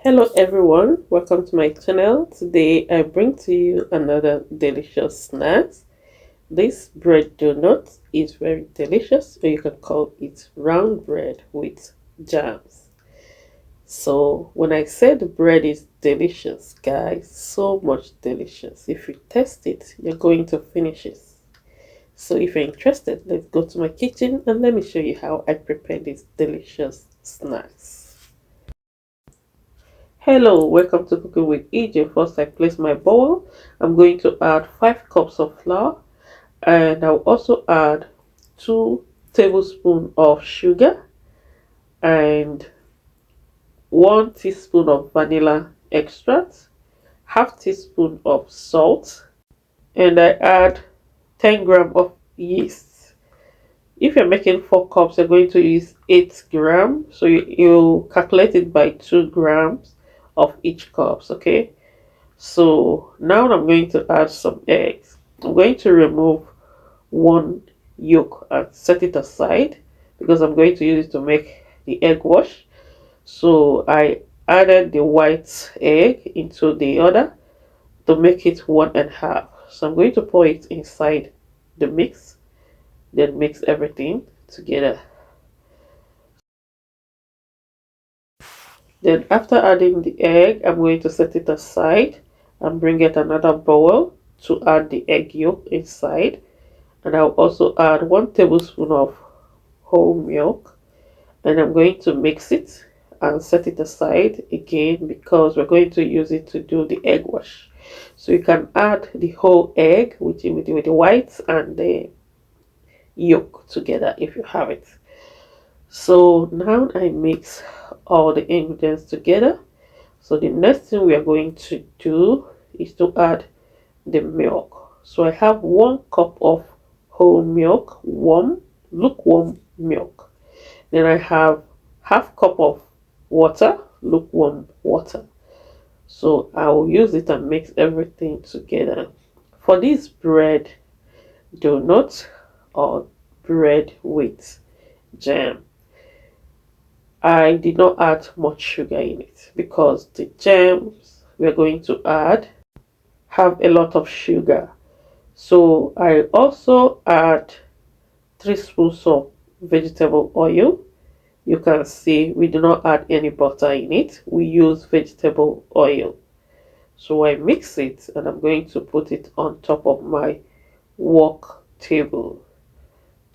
Hello everyone, welcome to my channel. Today I bring to you another delicious snack. This bread donut is very delicious, or you can call it round bread with jams. So when I say the bread is delicious, guys, so much delicious. If you test it, you're going to finish it. So if you're interested, let's go to my kitchen and let me show you how I prepare these delicious snacks. Hello, welcome to Cooking with EJ. First, I place my bowl. I'm going to add 5 cups of flour, and I'll also add 2 tablespoons of sugar and 1 teaspoon of vanilla extract, half teaspoon of salt, and I add 10 grams of yeast. If you're making 4 cups, you're going to use 8 grams, so you calculate it by 2 grams of each cups. Okay, so now I'm going to add some eggs. I'm going to remove one yolk and set it aside because I'm going to use it to make the egg wash. So I added the white egg into the other to make it 1.5. So I'm going to pour it inside the mix, then mix everything together. Then after adding the egg, I'm going to set it aside and bring it another bowl to add the egg yolk inside. And I'll also add 1 tablespoon of whole milk, and I'm going to mix it and set it aside again because we're going to use it to do the egg wash. So you can add the whole egg with the whites and the yolk together if you have it. So now I mix all the ingredients together. So the next thing we are going to do is to add the milk. So I have 1 cup of whole milk, warm, lukewarm milk. Then I have half cup of water, lukewarm water. So I will use it and mix everything together. For this bread donut or bread with jam, I did not add much sugar in it because the jams we're going to add have a lot of sugar. So I also add 3 spoons of vegetable oil. You can see we do not add any butter in it. We use vegetable oil. So I mix it and I'm going to put it on top of my work table.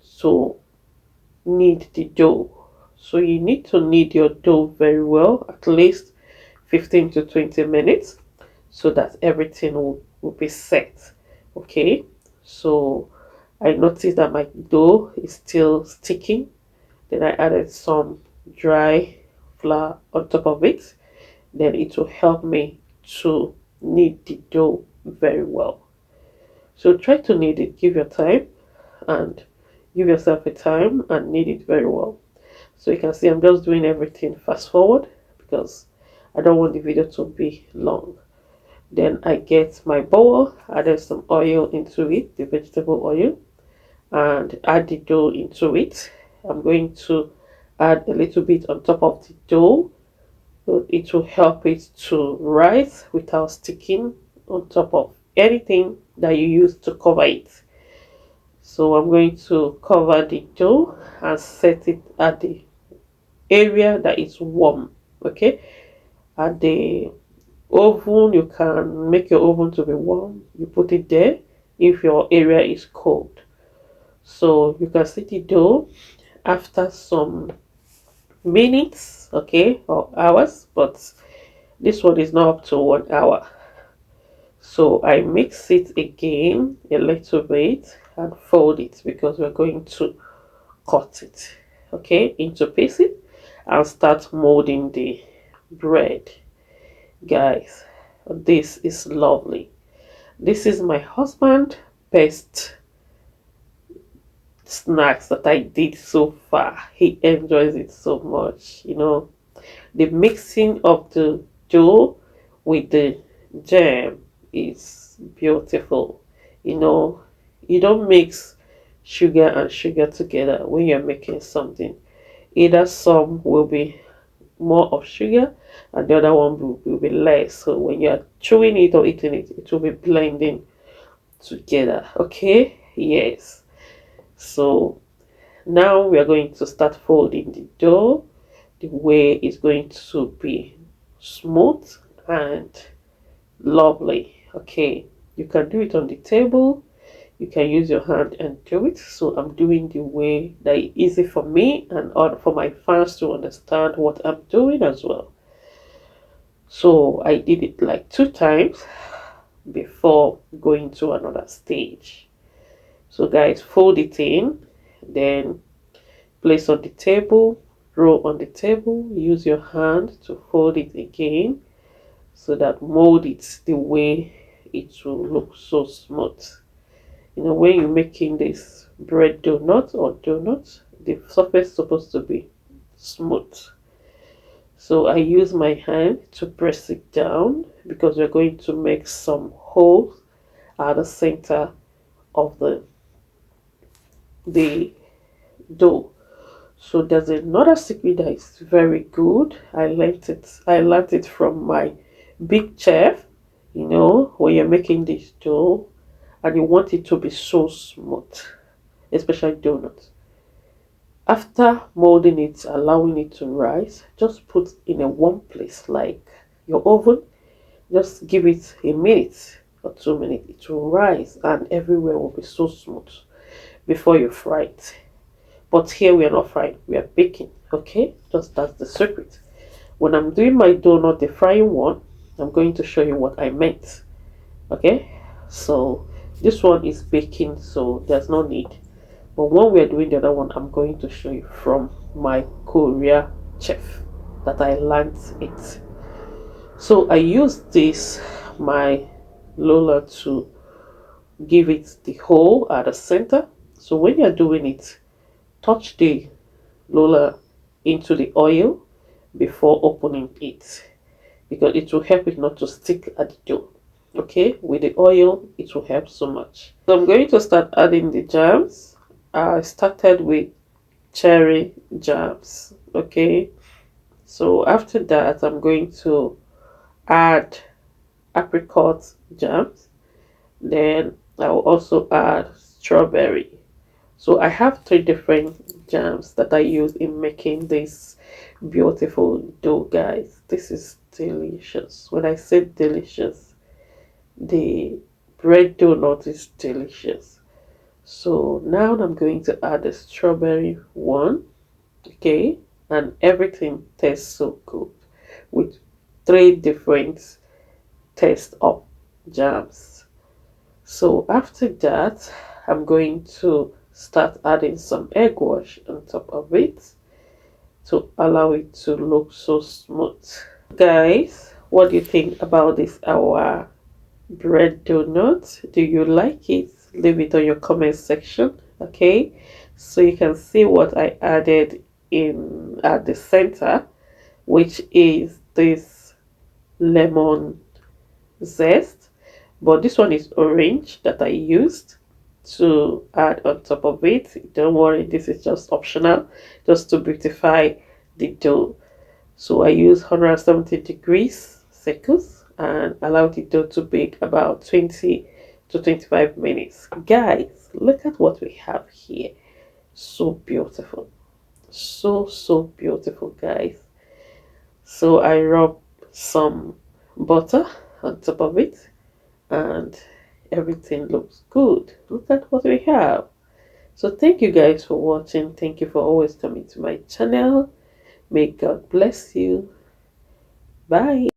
So knead the dough. So you need to knead your dough very well, at least 15 to 20 minutes, so that everything will be set. Okay, so I noticed that my dough is still sticking. Then I added some dry flour on top of it. Then it will help me to knead the dough very well. So try to knead it, give your time and give yourself a time and knead it very well. So you can see I'm just doing everything fast forward because I don't want the video to be long. Then I get my bowl, added some oil into it, the vegetable oil, and add the dough into it. I'm going to add a little bit on top of the dough, so it will help it to rise without sticking on top of anything that you use to cover it. So I'm going to cover the dough and set it at the area that is warm. Okay, at the oven, you can make your oven to be warm. You put it there if your area is cold. So you can see the dough after some minutes, okay, or hours, but this one is not up to 1 hour. So I mix it again a little bit and fold it because we're going to cut it, okay, into pieces and start molding the bread. Guys, this is lovely. This is my husband best snacks that I did so far. He enjoys it so much. The mixing of the dough with the jam is beautiful. You don't mix sugar and sugar together when you're making something. Either some will be more of sugar, and the other one will be less. So when you're chewing it or eating it, it will be blending together. Okay, yes. So now we are going to start folding the dough. The way it's going to be smooth and lovely. Okay, you can do it on the table, you can use your hand and do it. So I'm doing the way that is easy for me and for my fans to understand what I'm doing as well. So I did it like 2 times before going to another stage. So guys, fold it in, then place on the table, roll on the table, use your hand to fold it again, so that mold it the way it will look so smooth. You know, when you're making this bread donut or donut, the surface is supposed to be smooth. So I use my hand to press it down because we're going to make some holes at the center of the dough. So there's another secret that is very good. I learned it from my big chef. You know, when you're making this dough and you want it to be so smooth, especially donuts, after molding it, allowing it to rise, just put in a warm place like your oven. Just give it a minute or 2 minutes, it will rise and everywhere will be so smooth before you fry it. But here we are not frying, we are baking. Okay, just that's the secret. When I'm doing my donut, the frying one, I'm going to show you what I meant. Okay, so this one is baking, so there's no need. But when we're doing the other one, I'm going to show you from my Korea chef that I learned it. So I use this, my Lola, to give it the hole at the center. So when you're doing it, touch the Lola into the oil before opening it, because it will help it not to stick at the dough. Okay, with the oil it will help so much. So I'm going to start adding the jams. I started with cherry jams. Okay, so after that I'm going to add apricot jams, then I'll also add strawberry. So I have 3 different jams that I use in making this beautiful dough, guys. This is delicious. When I say delicious, the bread donut is delicious. So now I'm going to add the strawberry one. Okay, and everything tastes so good with 3 different tastes of jams. So after that, I'm going to start adding some egg wash on top of it to allow it to look so smooth. Guys, what do you think about this our bread donut? Do you like it? Leave it on your comment section. Okay, so you can see what I added in at the center, which is this lemon zest, but this one is orange that I used to add on top of it. Don't worry, this is just optional, just to beautify the dough. So I use 170 degrees Celsius and allow the dough to bake about 20 to 25 minutes. Guys, look at what we have here. So beautiful, so beautiful, guys. So I rub some butter on top of it and everything looks good. Look at what we have. So thank you guys for watching. Thank you for always coming to my channel. May God bless you. Bye.